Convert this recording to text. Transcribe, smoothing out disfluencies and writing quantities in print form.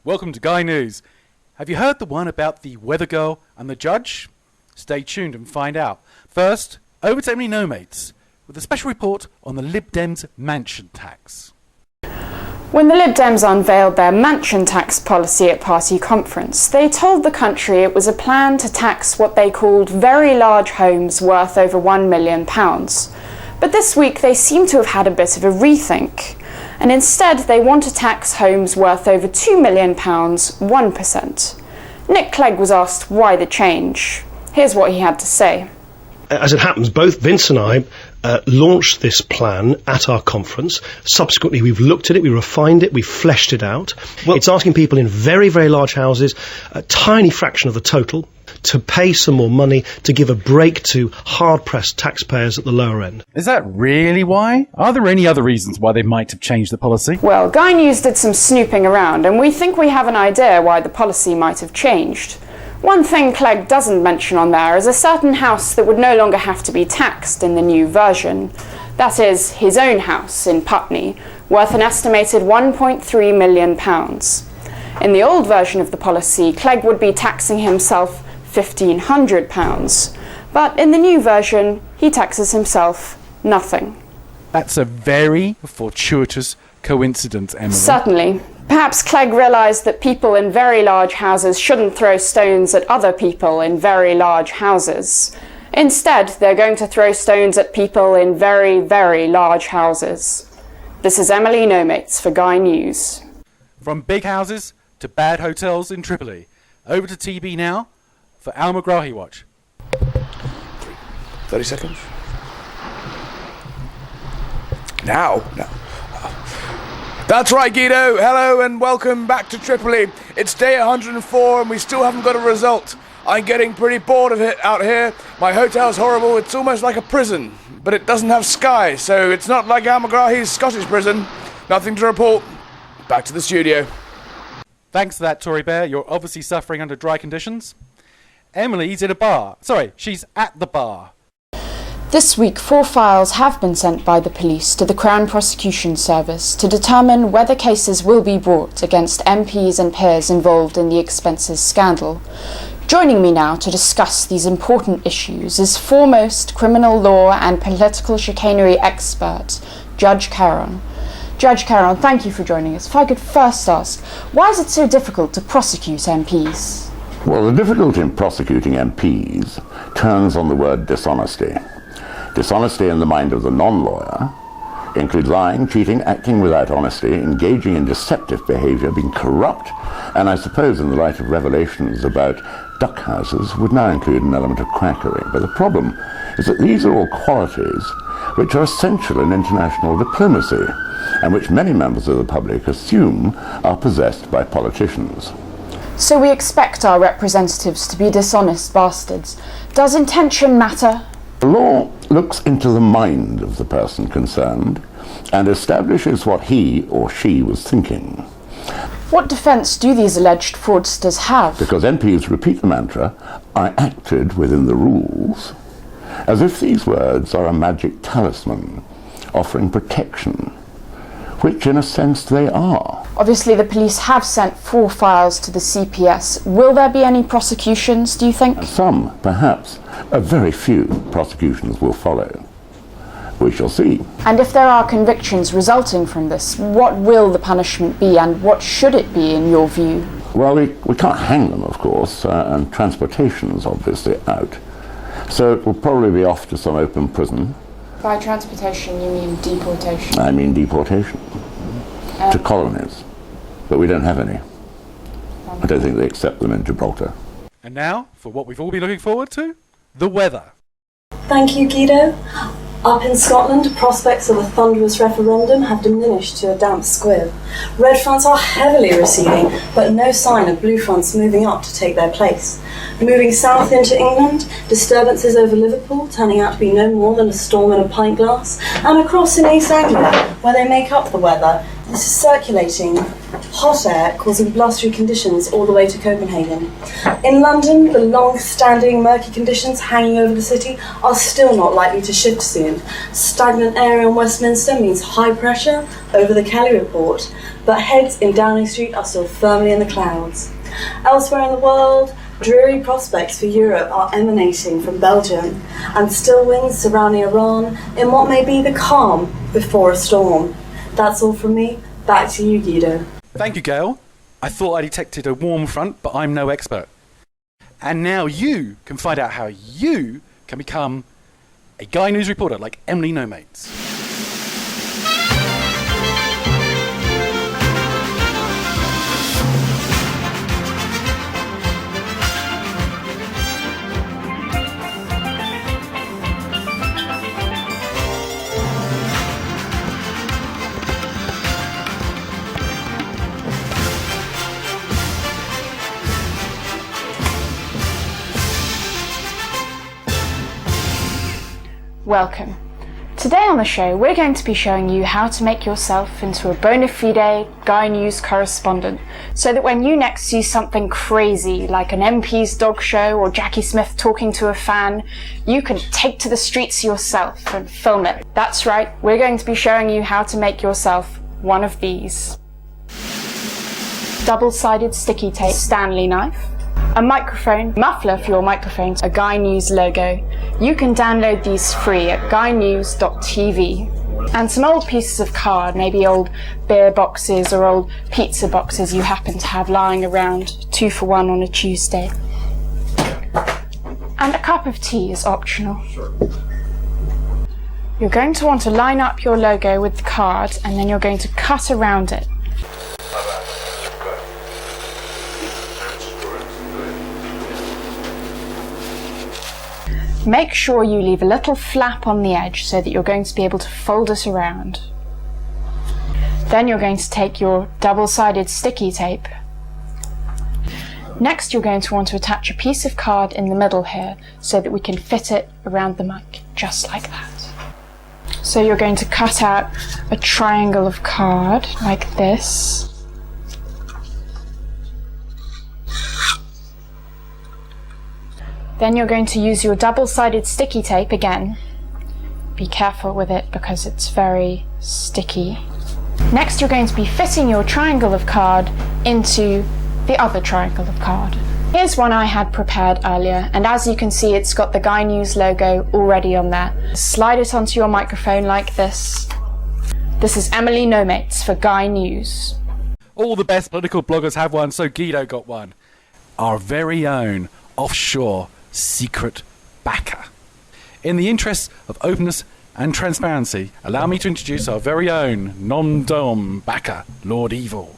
welcome to Guy News. Have you heard the one about the weather girl and the judge? Stay tuned and find out. First, over to Emily Nomates with a special report on the Lib Dems mansion tax. When the Lib Dems unveiled their mansion tax policy at party conference, they told the country it was a plan to tax what they called very large homes worth over £1 million. But this week they seem to have had a bit of a rethink, and instead they want to tax homes worth over £2 million 1%. Nick Clegg was asked why the change. Here's what he had to say. As it happens, both Vince and I launched this plan at our conference. Subsequently, we've looked at it, we refined it, we've fleshed it out. It's asking people in very, very large houses, a tiny fraction of the total, to pay some more money to give a break to hard-pressed taxpayers at the lower end. Is that really why? Are there any other reasons why they might have changed the policy? Well, Guy News did some snooping around, and we think we have an idea why the policy might have changed. One thing Clegg doesn't mention on there is a certain house that would no longer have to be taxed in the new version. That is, his own house in Putney, worth an estimated £1.3 million. In the old version of the policy, Clegg would be taxing himself £1,500, but in the new version, he taxes himself nothing. That's a very fortuitous coincidence, Emily. Certainly. Perhaps Clegg realised that people in very large houses shouldn't throw stones at other people in very large houses. Instead, they're going to throw stones at people in very, very large houses. This is Emily Nomates for Guy News. From big houses to bad hotels in Tripoli. Over to TB now for Al Megrahi Watch. 30 seconds. Now. That's right, Guido. Hello and welcome back to Tripoli. It's day 104 and we still haven't got a result. I'm getting pretty bored of it out here. My hotel's horrible. It's almost like a prison, but it doesn't have sky, so it's not like Al Megrahi's Scottish prison. Nothing to report. Back to the studio. Thanks for that, Tory Bear. You're obviously suffering under dry conditions. Emily's in a bar. Sorry, she's at the bar. This week, 4 files have been sent by the police to the Crown Prosecution Service to determine whether cases will be brought against MPs and peers involved in the expenses scandal. Joining me now to discuss these important issues is foremost criminal law and political chicanery expert, Judge Caron. Judge Caron, thank you for joining us. If I could first ask, why is it so difficult to prosecute MPs? Well, the difficulty in prosecuting MPs turns on the word dishonesty. Dishonesty in the mind of the non-lawyer includes lying, cheating, acting without honesty, engaging in deceptive behaviour, being corrupt, and I suppose in the light of revelations about duck houses would now include an element of quackery. But the problem is that these are all qualities which are essential in international diplomacy and which many members of the public assume are possessed by politicians. So we expect our representatives to be dishonest bastards. Does intention matter? The law looks into the mind of the person concerned and establishes what he or she was thinking. What defence do these alleged fraudsters have? Because MPs repeat the mantra, "I acted within the rules," as if these words are a magic talisman offering protection, which in a sense they are. Obviously the police have sent 4 files to the CPS. Will there be any prosecutions, do you think? Some, perhaps. A very few prosecutions will follow. We shall see. And if there are convictions resulting from this, what will the punishment be and what should it be in your view? Well, we can't hang them, of course, and transportation's obviously out. So it will probably be off to some open prison. By transportation you mean deportation? I mean deportation. To colonies. But we don't have any. I don't think they accept them in Gibraltar. And now, for what we've all been looking forward to, the weather. Thank you, Guido. Up in Scotland, prospects of a thunderous referendum have diminished to a damp squib. Red fronts are heavily receding, but no sign of blue fronts moving up to take their place. Moving south into England, disturbances over Liverpool turning out to be no more than a storm in a pint glass, and across in East Anglia, where they make up the weather, This is circulating hot air causing blustery conditions all the way to Copenhagen. In London, the long-standing murky conditions hanging over the city are still not likely to shift soon. Stagnant air in Westminster means high pressure over the Kelly report, but heads in Downing Street are still firmly in the clouds. Elsewhere in the world, dreary prospects for Europe are emanating from Belgium, and still winds surrounding Iran in what may be the calm before a storm. That's all from me. Back to you, Guido. Thank you, Gail. I thought I detected a warm front, but I'm no expert. And now you can find out how you can become a Guy News reporter like Emily No-Mates. Welcome. Today on the show, we're going to be showing you how to make yourself into a bona fide Guy News correspondent, so that when you next see something crazy, like an MP's dog show or Jackie Smith talking to a fan, you can take to the streets yourself and film it. That's right, we're going to be showing you how to make yourself one of these. Double-sided sticky tape, Stanley knife, a microphone, muffler for your microphone, a Guy News logo. You can download these free at guynews.tv. And some old pieces of card, maybe old beer boxes or old pizza boxes you happen to have lying around, 2 for 1 on a Tuesday. And a cup of tea is optional. You're going to want to line up your logo with the card, and then you're going to cut around it. Make sure you leave a little flap on the edge so that you're going to be able to fold it around. Then you're going to take your double-sided sticky tape. Next, you're going to want to attach a piece of card in the middle here so that we can fit it around the mic, just like that. So you're going to cut out a triangle of card like this. Then you're going to use your double-sided sticky tape again. Be careful with it because it's very sticky. Next, you're going to be fitting your triangle of card into the other triangle of card. Here's one I had prepared earlier, and as you can see, it's got the Guy News logo already on there. Slide it onto your microphone like this. This is Emily No-Mates for Guy News. All the best political bloggers have one, so Guido got one. Our very own offshore secret backer. In the interests of openness and transparency, allow me to introduce our very own non-dom backer, Lord Evil.